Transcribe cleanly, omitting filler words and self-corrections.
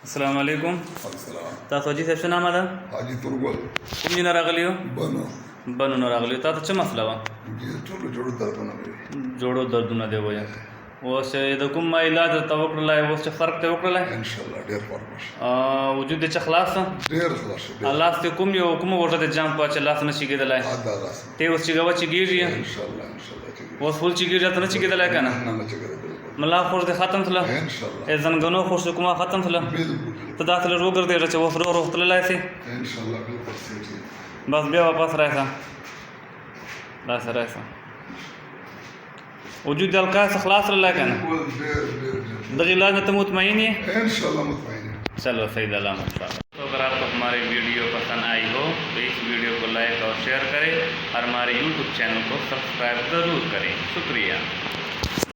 अस्सलाम वालेकुम। السلام تاسو حاجي صاحب څه نامه ده؟ حاجي ترګل کوم ځای نه راغلي یو؟ بنو بنو نه راغلي یو. تاسو څه مسله وه؟ دې ټولو جوړو درپنه وي جوړو دردونه دی وایه. اوس د کوم علاج درته وکړلی، اوس چې فرق ته وکړلی ان شاء الله ډېر فرق وشي وجود دې چې خلاص ده؟ ډېر خلاص شي ډېر لاس دې کوم یو کومه غوټه دې جام کړه چې لاس نه شي کېدلی؟ دا لاس ته اوس چیګوه چیګېږي ان شاء الله چې اوس فول چیګېږي ته نه شي کېدلی که نه؟ نه چې ګره بالکل ملا خوش دې ختم تله، ان شاء الله زنګنو خوش دې کومه ختم تله، بالکل ته داسې لږ وګرځېږه چې اوس روغ تللی شي. ان شاء الله بالکل سيتي بس بیا واپس راشي داسې راشي. وجود دې हल्का सा خلاص رہا ہے نا؟ ډېر دغه علاج ته مطمئن ہے؟ ان شاء الله مطمئن चलो सही दलामत साहब। तो अगर आपको हमारी वीडियो पसंद आई हो तो इस वीडियो को लाइक और शेयर करें और हमारे यूट्यूब चैनल को सब्सक्राइब ज़रूर करें। शुक्रिया।